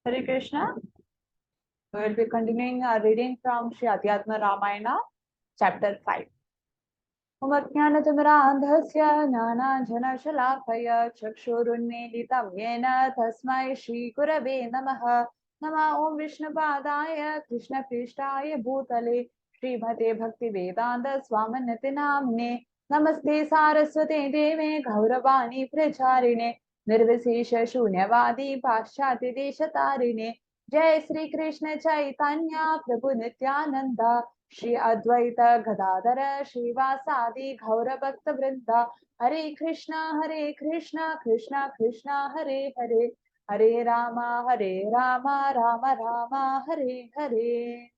Hare Krishna. We will be continuing our reading from Sri Adhyatma Ramayana, chapter 5. Umajnanatimirandhasya jnananjanashalakaya chakshurunmilitam yena tasmai Shri Gurave Namaha. Nama Om Vishnupadaya Krishna Prishtaya Bhutale Srimate Bhakti Vedanta Swaminati Namne Namaste Saraswate Deve Gauravani Pracharine Nirvisesha Shunyavadi Paschati Deshatarine Jai Sri Krishna Chaitanya Prabhu Nityananda Shri Advaita Gadadhara Shivasadi Gaura Bhakta Vrinda Hare Krishna Krishna Krishna Hare Hare Hare Rama Rama Rama Hare Hare.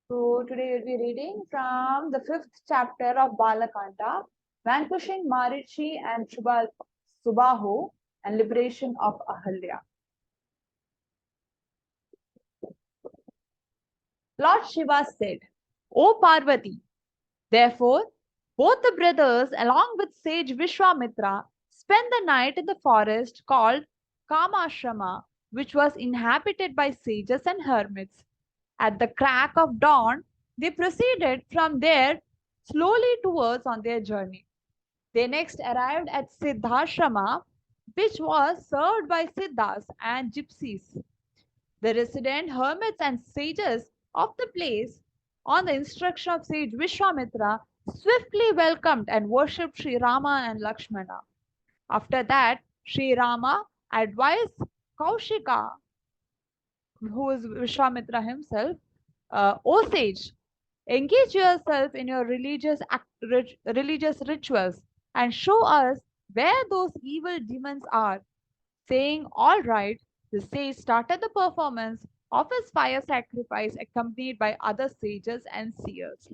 So today we'll be reading from the 5th chapter of Baala Kanda, Vanquishing Marich and Subahu and Liberation of Ahilya. Lord Shiva said, O Parvati, therefore, both the brothers, along with sage Vishwamitra, spent the night in the forest called Kamashrama, which was inhabited by sages and hermits. At the crack of dawn, they proceeded from there slowly towards on their journey. They next arrived at Siddhashrama, which was served by Siddhas and gypsies. The resident hermits and sages of the place, on the instruction of sage Vishwamitra, swiftly welcomed and worshipped Sri Rama and Lakshmana. After that, Sri Rama advised Kaushika, who is Vishwamitra himself, O sage, engage yourself in your religious rituals and show us where those evil demons are. Saying, all right, the sage started the performance of his fire sacrifice accompanied by other sages and seers.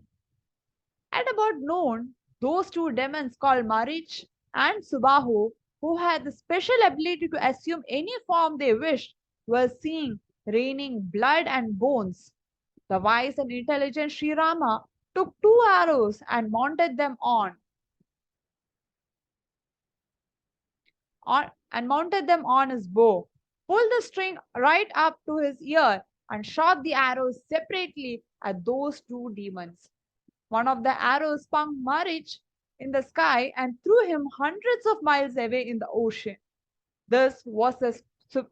At about noon, those two demons called Marich and Subahu, who had the special ability to assume any form they wished, were seen raining blood and bones. The wise and intelligent Sri Rama took two arrows and mounted them on his bow, pulled the string right up to his ear, and shot the arrows separately at those two demons. One of the arrows stung Marich in the sky and threw him hundreds of miles away in the ocean. This was a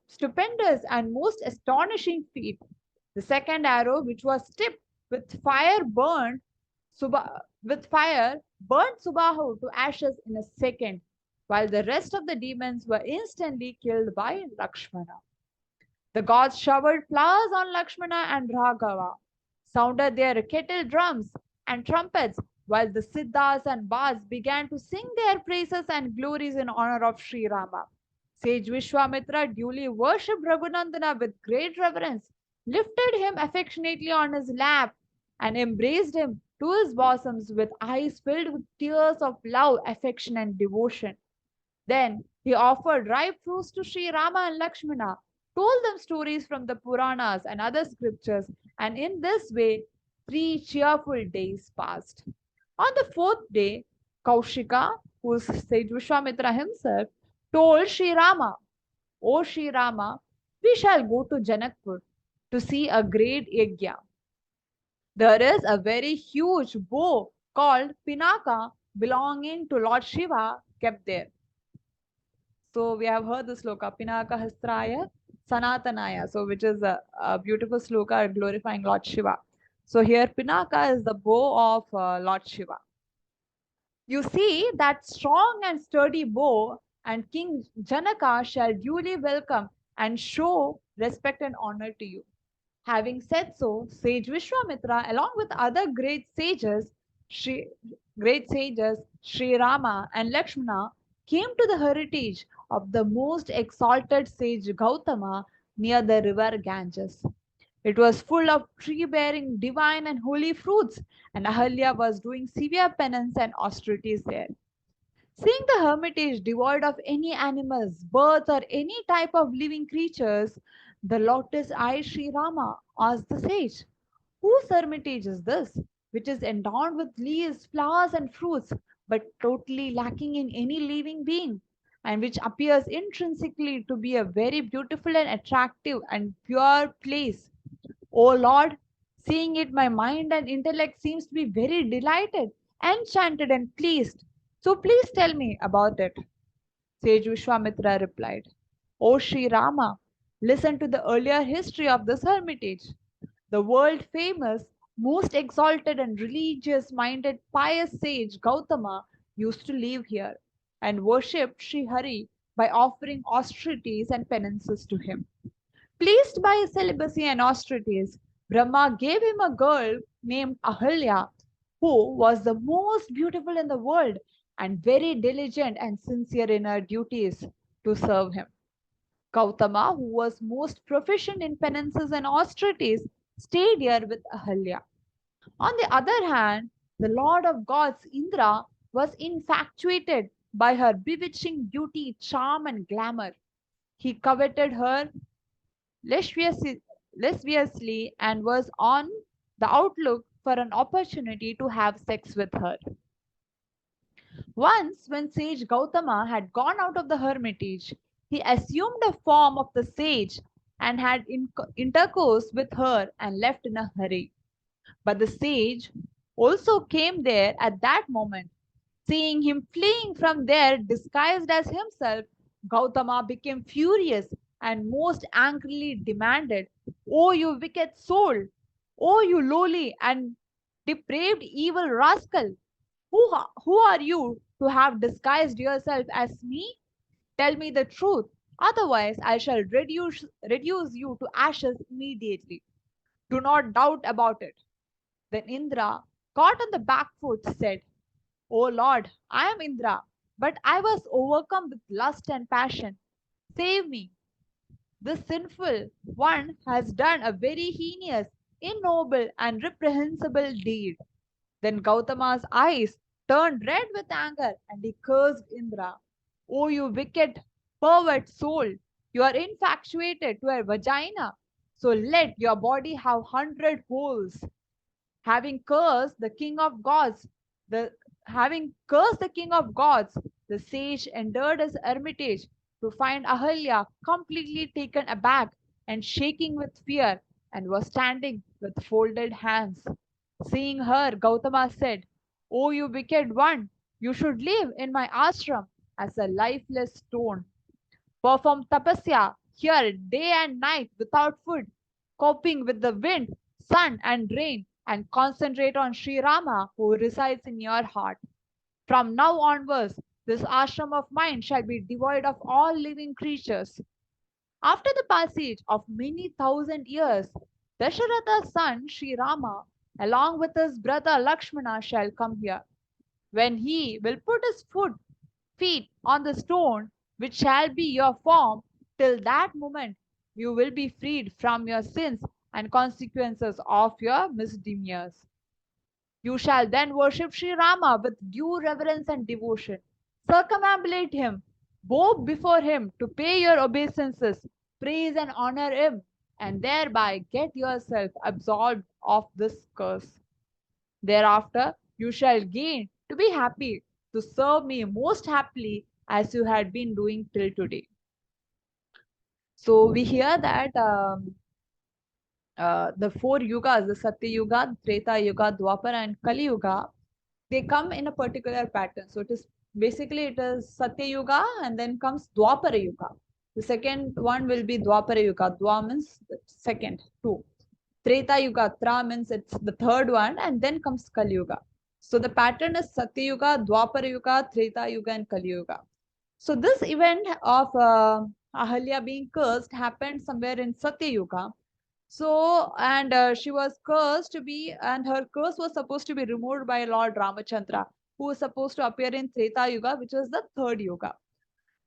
stupendous and most astonishing feat. The second arrow, which was tipped with fire, burned Subahu to ashes in a second, while the rest of the demons were instantly killed by Lakshmana. The gods showered flowers on Lakshmana and Raghava, sounded their kettle drums and trumpets, while the Siddhas and Bards began to sing their praises and glories in honor of Sri Rama. Sage Vishwamitra duly worshipped Raghunandana with great reverence, lifted him affectionately on his lap, and embraced him to his bosoms with eyes filled with tears of love, affection, and devotion. Then he offered ripe fruits to Sri Rama and Lakshmana, told them stories from the Puranas and other scriptures, and in this way, 3 cheerful days passed. On the fourth day, Kaushika, who is sage Vishwamitra himself, told Sri Rama, O Sri Rama, we shall go to Janakpur to see a great yajna. There is a very huge bow called Pinaka belonging to Lord Shiva kept there. So we have heard the sloka, Pinaka Hastraya Sanatanaya, so which is a beautiful sloka glorifying Lord Shiva. So here Pinaka is the bow of Lord Shiva. You see that strong and sturdy bow, and King Janaka shall duly welcome and show respect and honor to you. Having said so, sage Vishwamitra, along with other Sri Rama and Lakshmana, came to the heritage of the most exalted sage Gautama near the river Ganges. It was full of tree-bearing divine and holy fruits, and Ahilya was doing severe penance and austerities there. Seeing the hermitage devoid of any animals, birds, or any type of living creatures, the lotus-eyed Sri Rama asked the sage, whose hermitage is this, which is endowed with leaves, flowers, and fruits, but totally lacking in any living being? and which appears intrinsically to be a very beautiful and attractive and pure place. O Lord, seeing it, my mind and intellect seems to be very delighted, enchanted, and pleased. So please tell me about it. Sage Vishwamitra replied, O Sri Rama, listen to the earlier history of this hermitage. The world famous, most exalted and religious minded pious sage Gautama used to live here and worshipped Sri Hari by offering austerities and penances to him. Pleased by his celibacy and austerities, Brahma gave him a girl named Ahilya, who was the most beautiful in the world and very diligent and sincere in her duties to serve him. Gautama, who was most proficient in penances and austerities, stayed here with Ahilya. On the other hand, the Lord of Gods, Indra, was infatuated by her bewitching beauty, charm, and glamour. He coveted her lasciviously and was on the outlook for an opportunity to have sex with her. Once, when sage Gautama had gone out of the hermitage, he assumed the form of the sage and had intercourse with her and left in a hurry. But the sage also came there at that moment. Seeing him fleeing from there disguised as himself, Gautama became furious and most angrily demanded, O you wicked soul! O you lowly and depraved evil rascal! Who are you to have disguised yourself as me? Tell me the truth, otherwise I shall reduce you to ashes immediately. Do not doubt about it. Then Indra, caught on the back foot, said, O Lord, I am Indra, but I was overcome with lust and passion. Save me. This sinful one has done a very heinous, ignoble, and reprehensible deed. Then Gautama's eyes turned red with anger and he cursed Indra. O you wicked, pervert soul, you are infatuated to a vagina, so let your body have 100 holes. Having cursed the king of gods, the having cursed the king of gods, the sage entered his hermitage to find Ahilya completely taken aback and shaking with fear, and was standing with folded hands. Seeing her, Gautama said, O you wicked one, you should live in my ashram as a lifeless stone. Perform tapasya here day and night without food, coping with the wind, sun, and rain, and concentrate on Sri Rama who resides in your heart. From now onwards, this ashram of mine shall be devoid of all living creatures. After the passage of many thousand years, Dasharatha's son Sri Rama, along with his brother Lakshmana, shall come here. When he will put his feet on the stone, which shall be your form, till that moment you will be freed from your sins and consequences of your misdemeanors. You shall then worship Sri Rama with due reverence and devotion. Circumambulate him, bow before him to pay your obeisances, praise and honor him, and thereby get yourself absolved of this curse. Thereafter, you shall gain to be happy, to serve me most happily as you had been doing till today. So we hear that the four yugas, the Satya Yuga, Treta Yuga, Dwapara, and Kali Yuga, they come in a particular pattern. So it is Satya Yuga, and then comes Dwapara Yuga. The second one will be Dwapara Yuga. Dwa means second, two. Treta Yuga, Tra means it's the third one, and then comes Kali Yuga. So the pattern is Satya Yuga, Dwapara Yuga, Treta Yuga, and Kali Yuga. So this event of Ahilya being cursed happened somewhere in Satya Yuga. So, and she was cursed to be, and her curse was supposed to be removed by Lord Ramachandra, who was supposed to appear in Treta Yuga, which was the third Yuga.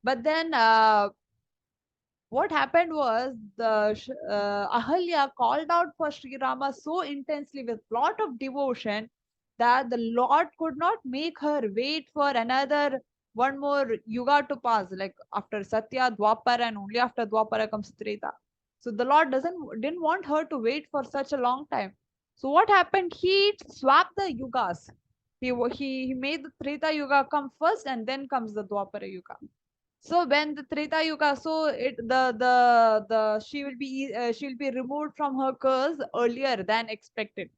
But then what happened was the Ahilya called out for Sri Rama so intensely with lot of devotion that the Lord could not make her wait for another one more yuga to pass, like after Satya, Dwapara, and only after Dwapara comes Treta. So the Lord didn't want her to wait for such a long time. So what happened? He swapped the yugas. He made the Treta Yuga come first, and then comes the Dwapara Yuga. So when the Treta Yuga, so it the she will be removed from her curse earlier than expected,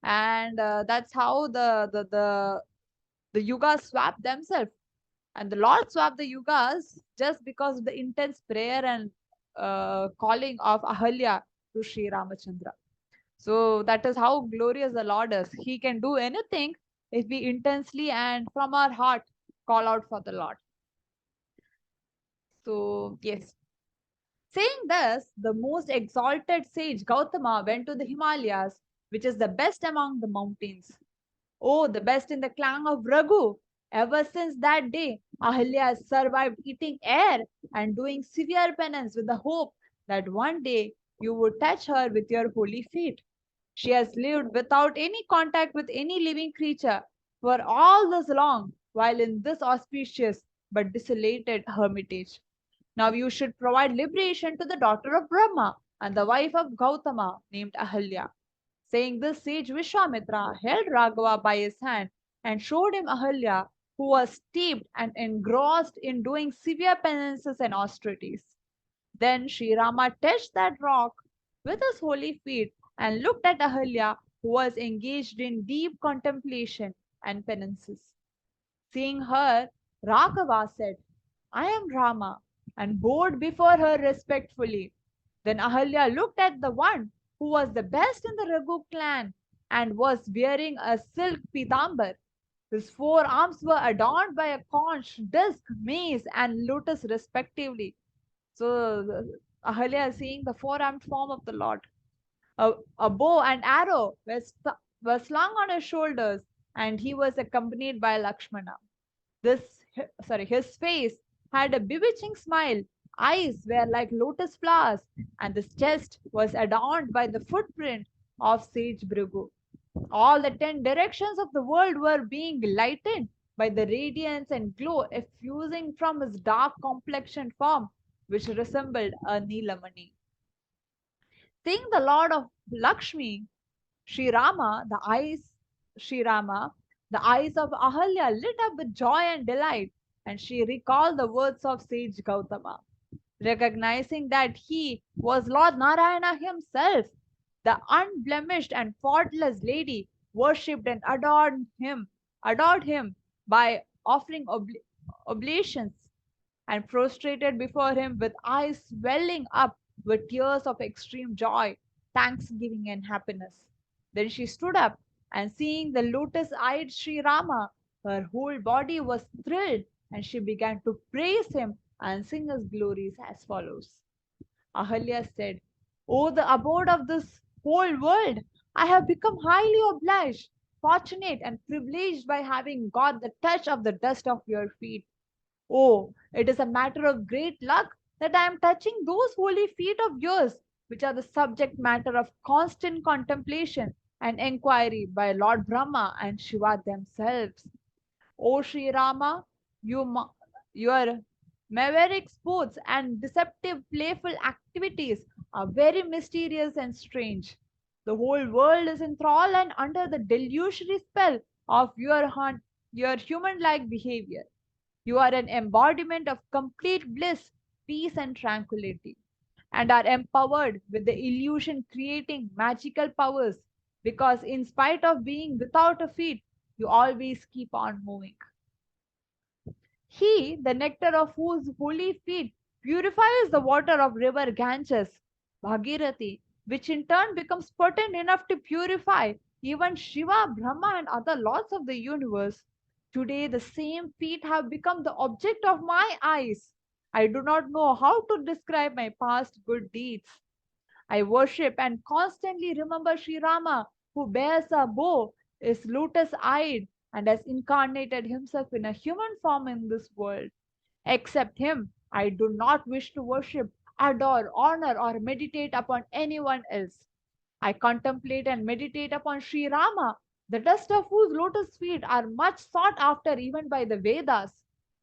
and that's how the yugas swap themselves, and the Lord swapped the yugas just because of the intense prayer and calling of Ahilya to Sri Ramachandra. So that is how glorious the Lord is. He can do anything if we intensely and from our heart call out for the Lord. So yes. Saying this, the most exalted sage Gautama went to the Himalayas, which is the best among the mountains. Oh, the best in the clan of Raghu. Ever since that day, Ahilya has survived eating air and doing severe penance with the hope that one day you would touch her with your holy feet. She has lived without any contact with any living creature for all this long, while in this auspicious but desolated hermitage. Now you should provide liberation to the daughter of Brahma and the wife of Gautama named Ahilya. Saying this, sage Vishwamitra held Raghava by his hand and showed him Ahilya, who was steeped and engrossed in doing severe penances and austerities. Then Sri Rama touched that rock with his holy feet and looked at Ahilya, who was engaged in deep contemplation and penances. Seeing her, Raghava said, I am Rama, and bowed before her respectfully. Then Ahilya looked at the one who was the best in the Raghu clan and was wearing a silk pitambar. His forearms were adorned by a conch, disc, mace, and lotus respectively. So Ahilya is seeing the four-armed form of the Lord. A bow and arrow were slung on his shoulders, and he was accompanied by Lakshmana. His face had a bewitching smile, eyes were like lotus flowers, and his chest was adorned by the footprint of sage Bhrigu. All the 10 directions of the world were being lightened by the radiance and glow effusing from his dark complexioned form, which resembled a Neelamani. Seeing the Lord of Lakshmi, Sri Rama, the eyes, Sri Rama, the eyes of Ahilya lit up with joy and delight, and she recalled the words of sage Gautama, recognizing that he was Lord Narayana himself. The unblemished and faultless lady worshipped and adored him by offering oblations and prostrated before him with eyes swelling up with tears of extreme joy, thanksgiving, and happiness. Then she stood up and seeing the lotus eyed Sri Rama, her whole body was thrilled and she began to praise him and sing his glories as follows. Ahilya said, O the abode of this whole world, I have become highly obliged, fortunate, and privileged by having got the touch of the dust of your feet. Oh, it is a matter of great luck that I am touching those holy feet of yours, which are the subject matter of constant contemplation and enquiry by Lord Brahma and Shiva themselves. O Sri Rama, your maverick sports and deceptive playful activities are very mysterious and strange. The whole world is enthralled and under the delusionary spell of your human-like behavior. You are an embodiment of complete bliss, peace, and tranquility, and are empowered with the illusion creating magical powers because, in spite of being without a feet, you always keep on moving. He, the nectar of whose holy feet, purifies the water of river Ganges, Bhagirathi, which in turn becomes potent enough to purify even Shiva, Brahma, and other lords of the universe. Today, the same feet have become the object of my eyes. I do not know how to describe my past good deeds. I worship and constantly remember Sri Rama, who bears a bow, is lotus eyed, and has incarnated himself in a human form in this world. Except him, I do not wish to worship, adore, honor, or meditate upon anyone else. I contemplate and meditate upon Sri Rama, the dust of whose lotus feet are much sought after even by the Vedas.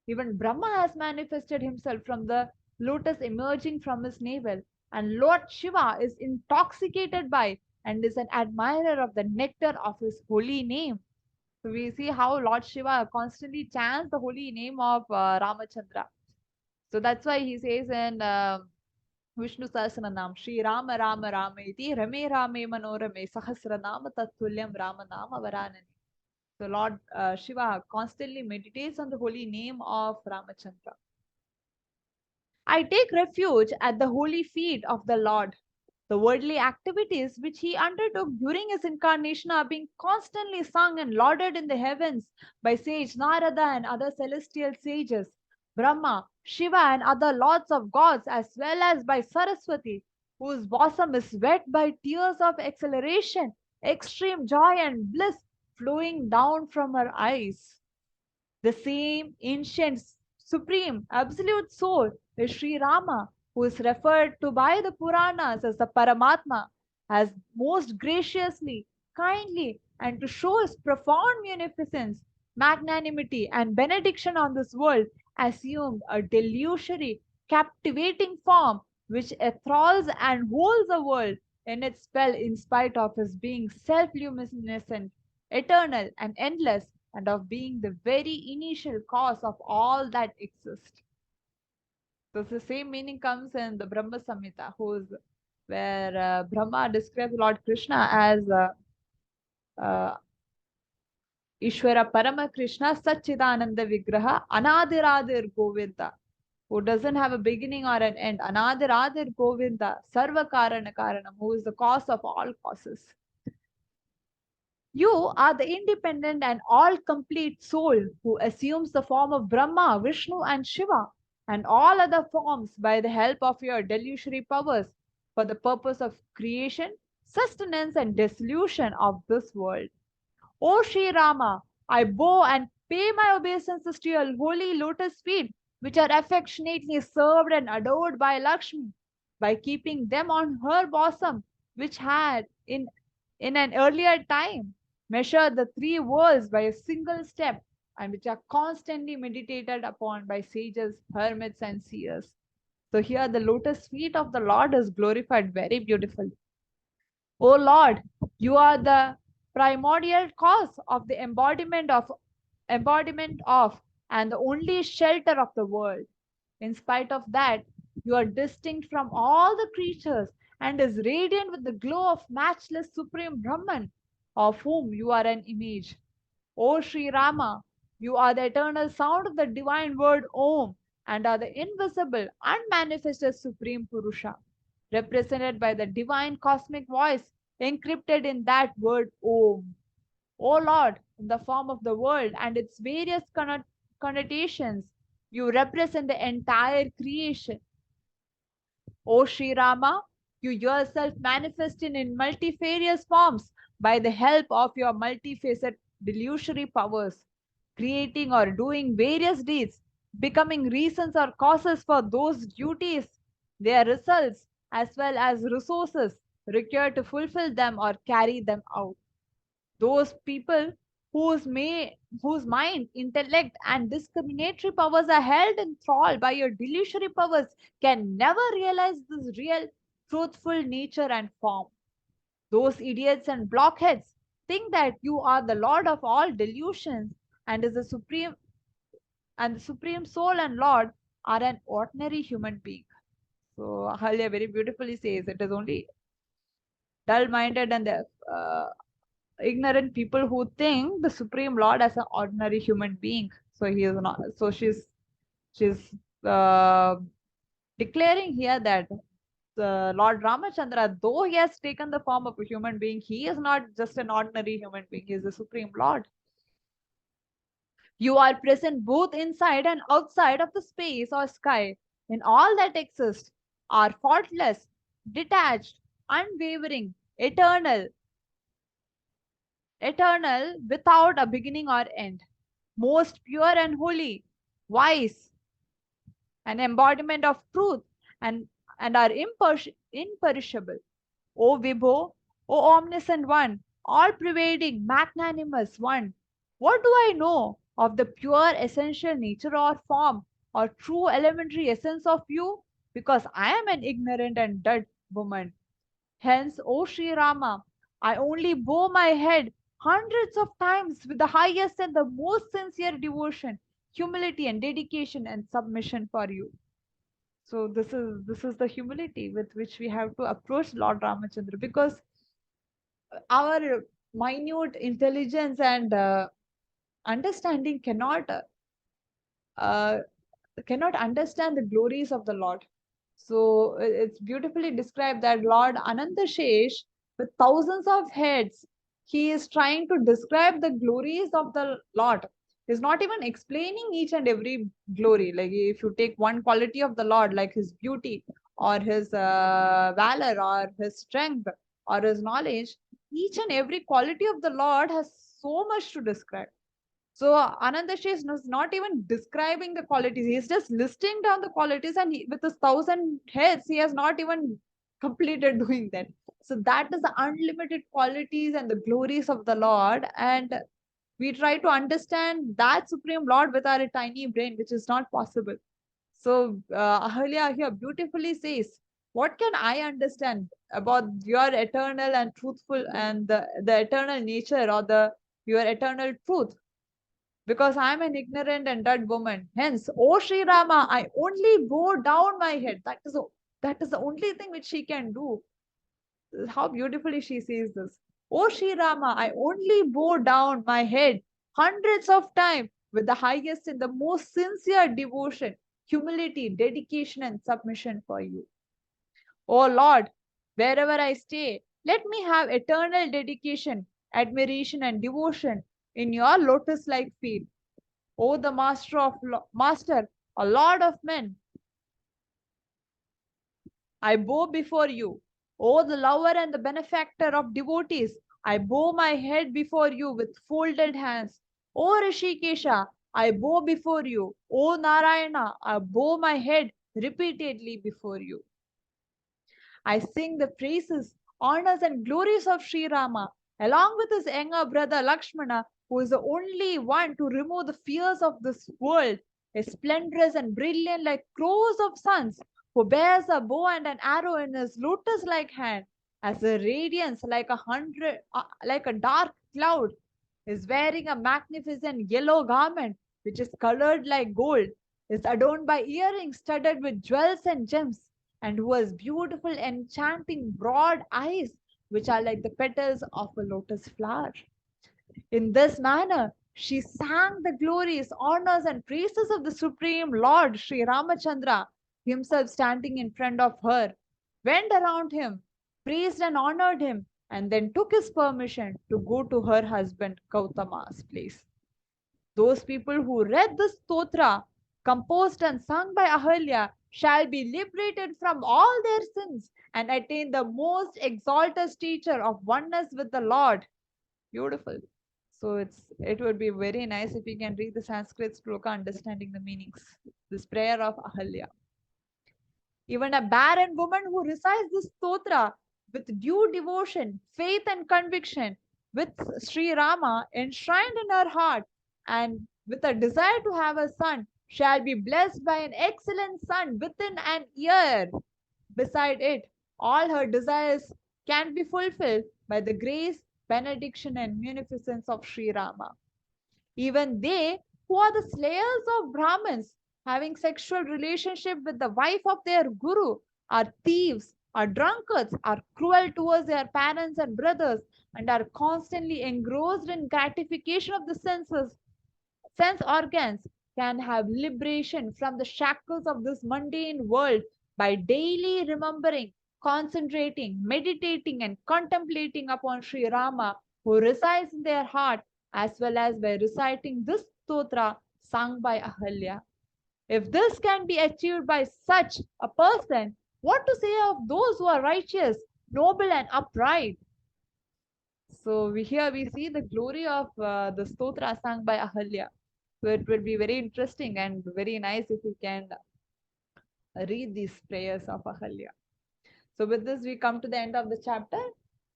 Even Brahma has manifested himself from the lotus emerging from his navel, and Lord Shiva is intoxicated by and is an admirer of the nectar of his holy name. So we see how Lord Shiva constantly chants the holy name of Ramachandra. So that's why he says in Vishnu Sahasranam, Shri Rama Rama Rama iti Rame Rame Manorame Sahasranama Tattulyam Rama Nama Varanani. So Lord Shiva constantly meditates on the holy name of Ramachandra. I take refuge at the holy feet of the Lord. The worldly activities which he undertook during his incarnation are being constantly sung and lauded in the heavens by sage Narada and other celestial sages, Brahma, Shiva, and other lords of gods, as well as by Saraswati, whose bosom is wet by tears of exhilaration, extreme joy, and bliss flowing down from her eyes. The same ancient, supreme, absolute soul is Sri Rama, who is referred to by the Puranas as the Paramatma, has most graciously, kindly, and to show his profound munificence, magnanimity, and benediction on this world, assumed a delusory, captivating form which enthralls and holds the world in its spell in spite of his being self-luminescent, eternal, and endless, and of being the very initial cause of all that exists. So the same meaning comes in the Brahma Samhita, where Brahma describes Lord Krishna as uh, Ishvara Parama Krishna Satchidananda Vigraha Anadiradir Govinda, who doesn't have a beginning or an end. Anadiradir Govinda Sarva Karana Karanam, who is the cause of all causes. You are the independent and all complete soul who assumes the form of Brahma, Vishnu, and Shiva, and all other forms by the help of your delusory powers for the purpose of creation, sustenance, and dissolution of this world. O Sri Rama, I bow and pay my obeisances to your holy lotus feet, which are affectionately served and adored by Lakshmi, by keeping them on her bosom, which had in an earlier time measured the three worlds by a single step, and which are constantly meditated upon by sages, hermits, and seers. So here the lotus feet of the Lord is glorified very beautifully. O Lord, you are the primordial cause of the embodiment of and the only shelter of the world. In spite of that, you are distinct from all the creatures and is radiant with the glow of matchless Supreme Brahman, of whom you are an image. O Sri Rama, you are the eternal sound of the divine word Om and are the invisible, unmanifested Supreme Purusha, represented by the divine cosmic voice encrypted in that word Om. O Lord, in the form of the world and its various connotations, you represent the entire creation. O Sri Rama, you yourself manifest in multifarious forms by the help of your multifaceted delusory powers, creating or doing various deeds, becoming reasons or causes for those duties, their results, as well as resources required to fulfill them or carry them out. Those people whose mind, intellect, and discriminatory powers are held in thrall by your delusory powers can never realize this real, truthful nature and form. Those idiots and blockheads think that you are the Lord of all delusions and is the supreme soul and Lord are an ordinary human being. So Ahilya very beautifully says it is only dull-minded and ignorant people who think the Supreme Lord as an ordinary human being. So he is not. So she's declaring here that Lord Ramachandra, though he has taken the form of a human being, he is not just an ordinary human being. He is the Supreme Lord. You are present both inside and outside of the space or sky. In all that exists, are faultless, detached, unwavering, eternal, without a beginning or end, most pure and holy, wise, an embodiment of truth, and, and are imperishable. O Vibho, O omniscient one, all pervading, magnanimous one, what do I know of the pure essential nature or form or true elementary essence of you? Because I am an ignorant and dead woman. Hence, O Sri Rama, I only bow my head hundreds of times with the highest and the most sincere devotion, humility, and dedication and submission for you. So this is the humility with which we have to approach Lord Ramachandra, because our minute intelligence and understanding uh, cannot understand the glories of the Lord. So it's beautifully described that Lord Anantashesh, with thousands of heads, he is trying to describe the glories of the Lord. He's not even explaining each and every glory. Like if you take one quality of the Lord, like his beauty or his valor or his strength or his knowledge, each and every quality of the Lord has so much to describe. So Anandashi is not even describing the qualities. He's just listing down the qualities, and with his 1,000 heads, he has not even completed doing that. So that is the unlimited qualities and the glories of the Lord. And we try to understand that Supreme Lord with our tiny brain, which is not possible. So Ahilya here beautifully says, what can I understand about your eternal and truthful and the eternal nature or the your eternal truth? Because I am an ignorant and dead woman. Hence, O Sri Rama, I only bow down my head. That is the only thing which she can do. How beautifully she says this. O Sri Rama, I only bow down my head hundreds of times with the highest and the most sincere devotion, humility, dedication, and submission for you. O Lord, wherever I stay, let me have eternal dedication, admiration, and devotion in your lotus like feet. O the master, a lord of men, I bow before you. O the lover and the benefactor of devotees, I bow my head before you with folded hands. O Rishikesha, I bow before you. O Narayana, I bow my head repeatedly before you. I sing the praises, honors, and glories of Sri Rama, along with his younger brother Lakshmana, who is the only one to remove the fears of this world, is splendorous and brilliant like crores of suns, who bears a bow and an arrow in his lotus-like hand, as a radiance like a dark cloud, is wearing a magnificent yellow garment, which is colored like gold, is adorned by earrings studded with jewels and gems, and who has beautiful, enchanting, broad eyes, which are like the petals of a lotus flower. In this manner, she sang the glories, honors, and praises of the Supreme Lord Sri Ramachandra, himself standing in front of her, went around him, praised and honored him, and then took his permission to go to her husband Gautama's place. Those people who read the stotra, composed and sung by Ahilya, shall be liberated from all their sins and attain the most exalted stature of oneness with the Lord. Beautiful. So it would be very nice if we can read the Sanskrit sloka understanding the meanings. This prayer of Ahilya. Even a barren woman who recites this stotra with due devotion, faith, and conviction, with Sri Rama enshrined in her heart, and with a desire to have a son, shall be blessed by an excellent son within an year. Beside it, all her desires can be fulfilled by the grace, benediction, and munificence of Sri Rama. Even they who are the slayers of Brahmins, having sexual relationship with the wife of their guru, are thieves, are drunkards, are cruel towards their parents and brothers, and are constantly engrossed in gratification of the sense organs, can have liberation from the shackles of this mundane world by daily remembering, concentrating, meditating, and contemplating upon Sri Rama, who resides in their heart, as well as by reciting this stotra sung by Ahilya. If this can be achieved by such a person, what to say of those who are righteous, noble, and upright? So here we see the glory of the stotra sung by Ahilya. So it would be very interesting and very nice if we can read these prayers of Ahilya. So with this, we come to the end of the chapter.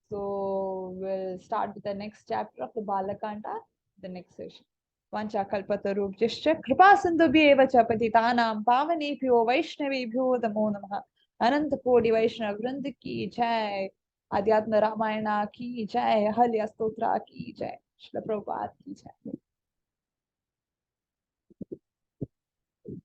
So we'll start with the next chapter of the Baala Kanda, the next session. वाञ्छाकल्पतरुभ्यश्च कृपासिन्धुभ्येव च पतितानां पावनेभ्यो वैष्णवेभ्यो नमो नमः अनंत कोटि वैष्णव वृंद की जय अध्यात्म रामायण की जय अहल्या स्तोत्र की जय श्रील प्रभुपाद की जय